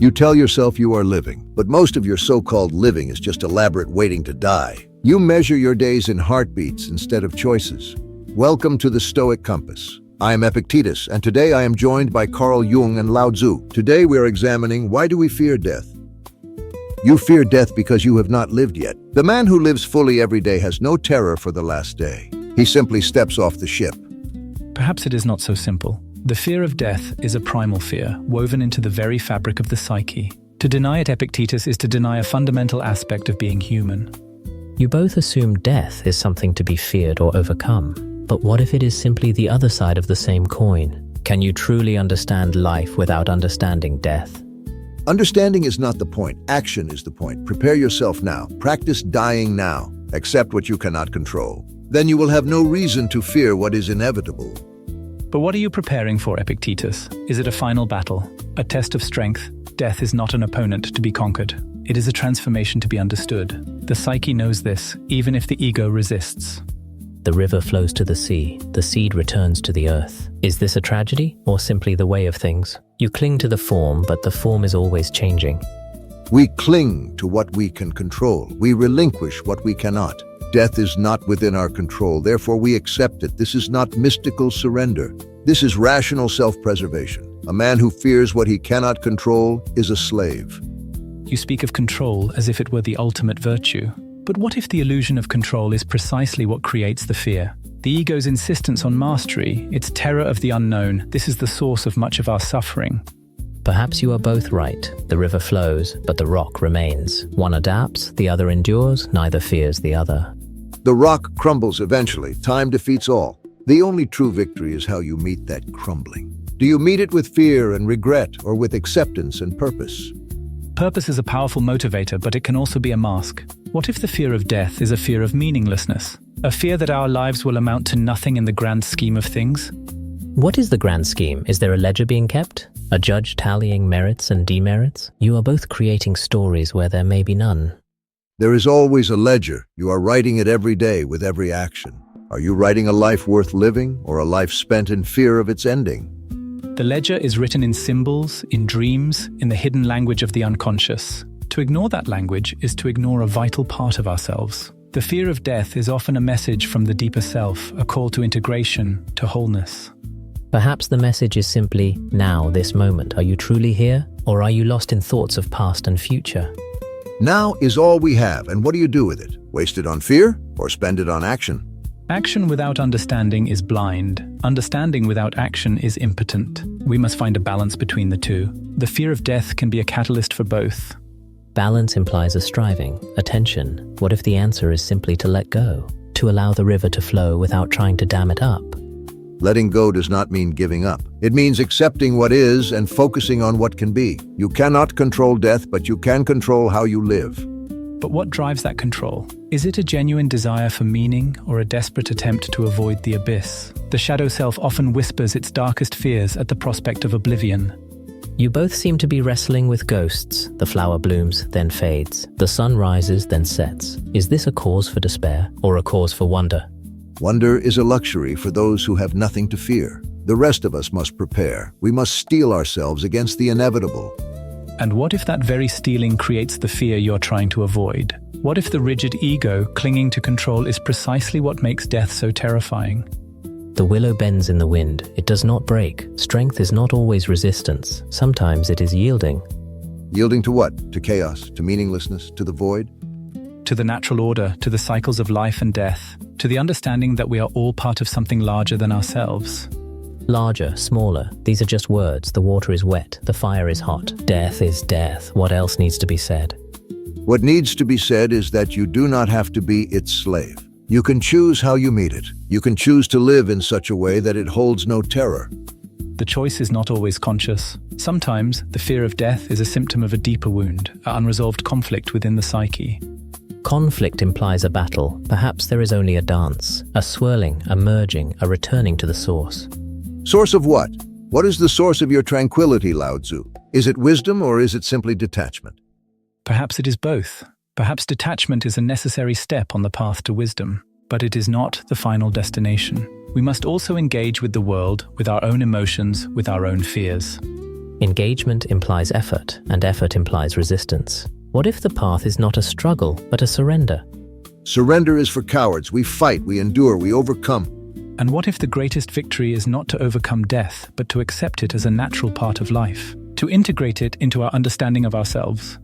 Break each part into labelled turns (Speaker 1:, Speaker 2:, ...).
Speaker 1: You tell yourself you are living, but most of your so-called living is just elaborate waiting to die. You measure your days in heartbeats instead of choices. Welcome to the Stoic Compass. I am Epictetus, and today I am joined by Carl Jung and Laozi. Today we are examining why do we fear death? You fear death because you have not lived yet. The man who lives fully every day has no terror for the last day. He simply steps off the ship.
Speaker 2: Perhaps it is not so simple. The fear of death is a primal fear, woven into the very fabric of the psyche. To deny it, Epictetus, is to deny a fundamental aspect of being human.
Speaker 3: You both assume death is something to be feared or overcome. But what if it is simply the other side of the same coin? Can you truly understand life without understanding death?
Speaker 1: Understanding is not the point. Action is the point. Prepare yourself now. Practice dying now. Accept what you cannot control. Then you will have no reason to fear what is inevitable.
Speaker 2: But what are you preparing for, Epictetus? Is it a final battle? A test of strength? Death is not an opponent to be conquered. It is a transformation to be understood. The psyche knows this, even if the ego resists.
Speaker 3: The river flows to the sea. The seed returns to the earth. Is this a tragedy or simply the way of things? You cling to the form, but the form is always changing.
Speaker 1: We cling to what we can control. We relinquish what we cannot. Death is not within our control, therefore we accept it. This is not mystical surrender. This is rational self-preservation. A man who fears what he cannot control is a slave.
Speaker 2: You speak of control as if it were the ultimate virtue. But what if the illusion of control is precisely what creates the fear? The ego's insistence on mastery, its terror of the unknown, this is the source of much of our suffering.
Speaker 3: Perhaps you are both right. The river flows, but the rock remains. One adapts, the other endures, neither fears the other.
Speaker 1: The rock crumbles eventually. Time defeats all. The only true victory is how you meet that crumbling. Do you meet it with fear and regret, or with acceptance and purpose?
Speaker 2: Purpose is a powerful motivator, but it can also be a mask. What if the fear of death is a fear of meaninglessness? A fear that our lives will amount to nothing in the grand scheme of things?
Speaker 3: What is the grand scheme? Is there a ledger being kept? A judge tallying merits and demerits? You are both creating stories where there may be none.
Speaker 1: There is always a ledger. You are writing it every day with every action. Are you writing a life worth living, or a life spent in fear of its ending?
Speaker 2: The ledger is written in symbols, in dreams, in the hidden language of the unconscious. To ignore that language is to ignore a vital part of ourselves. The fear of death is often a message from the deeper self, a call to integration, to wholeness.
Speaker 3: Perhaps the message is simply, now, this moment. Are you truly here, or are you lost in thoughts of past and future?
Speaker 1: Now is all we have, and what do you do with it? Waste it on fear, or spend it on action?
Speaker 2: Action without understanding is blind. Understanding without action is impotent. We must find a balance between the two. The fear of death can be a catalyst for both.
Speaker 3: Balance implies a striving, a tension. What if the answer is simply to let go? To allow the river to flow without trying to dam it up?
Speaker 1: Letting go does not mean giving up. It means accepting what is and focusing on what can be. You cannot control death, but you can control how you live.
Speaker 2: But what drives that control? Is it a genuine desire for meaning, or a desperate attempt to avoid the abyss? The shadow self often whispers its darkest fears at the prospect of oblivion.
Speaker 3: You both seem to be wrestling with ghosts. The flower blooms, then fades. The sun rises, then sets. Is this a cause for despair, or a cause for wonder?
Speaker 1: Wonder is a luxury for those who have nothing to fear. The rest of us must prepare. We must steel ourselves against the inevitable.
Speaker 2: And what if that very steeling creates the fear you're trying to avoid? What if the rigid ego clinging to control is precisely what makes death so terrifying?
Speaker 3: The willow bends in the wind. It does not break. Strength is not always resistance. Sometimes it is yielding.
Speaker 1: Yielding to what? To chaos, to meaninglessness, to the void?
Speaker 2: To the natural order, to the cycles of life and death, to the understanding that we are all part of something larger than ourselves.
Speaker 3: Larger, smaller, these are just words. The water is wet, the fire is hot. Death is death. What else needs to be said?
Speaker 1: What needs to be said is that you do not have to be its slave. You can choose how you meet it. You can choose to live in such a way that it holds no terror.
Speaker 2: The choice is not always conscious. Sometimes, the fear of death is a symptom of a deeper wound, an unresolved conflict within the psyche.
Speaker 3: Conflict implies a battle. Perhaps there is only a dance, a swirling, a merging, a returning to the source.
Speaker 1: Source of what? What is the source of your tranquility, Laozi? Is it wisdom, or is it simply detachment?
Speaker 2: Perhaps it is both. Perhaps detachment is a necessary step on the path to wisdom, but it is not the final destination. We must also engage with the world, with our own emotions, with our own fears.
Speaker 3: Engagement implies effort, and effort implies resistance. What if the path is not a struggle, but a surrender?
Speaker 1: Surrender is for cowards. We fight, we endure, we overcome.
Speaker 2: And what if the greatest victory is not to overcome death, but to accept it as a natural part of life, to integrate it into our understanding of ourselves?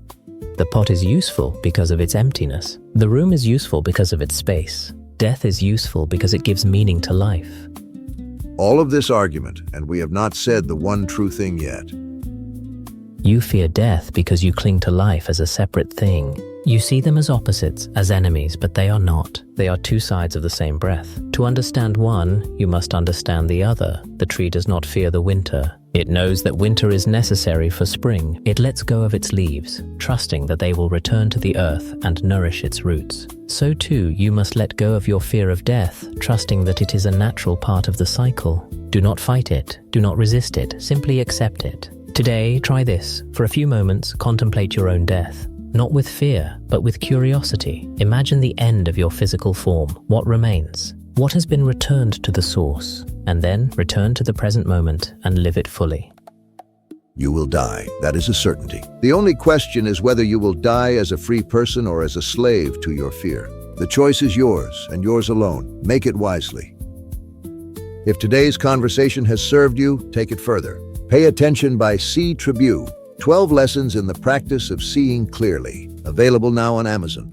Speaker 3: The pot is useful because of its emptiness. The room is useful because of its space. Death is useful because it gives meaning to life.
Speaker 1: All of this argument, and we have not said the one true thing yet.
Speaker 3: You fear death because you cling to life as a separate thing. You see them as opposites, as enemies, but they are not. They are two sides of the same breath. To understand one, you must understand the other. The tree does not fear the winter. It knows that winter is necessary for spring. It lets go of its leaves, trusting that they will return to the earth and nourish its roots. So too, you must let go of your fear of death, trusting that it is a natural part of the cycle. Do not fight it. Do not resist it. Simply accept it. Today, try this. For a few moments, contemplate your own death. Not with fear, but with curiosity. Imagine the end of your physical form. What remains? What has been returned to the source? And then return to the present moment and live it fully.
Speaker 1: You will die. That is a certainty. The only question is whether you will die as a free person or as a slave to your fear. The choice is yours, and yours alone. Make it wisely. If today's conversation has served you, take it further. Pay Attention by C. Tribune. 12 Lessons in the Practice of Seeing Clearly. Available now on Amazon.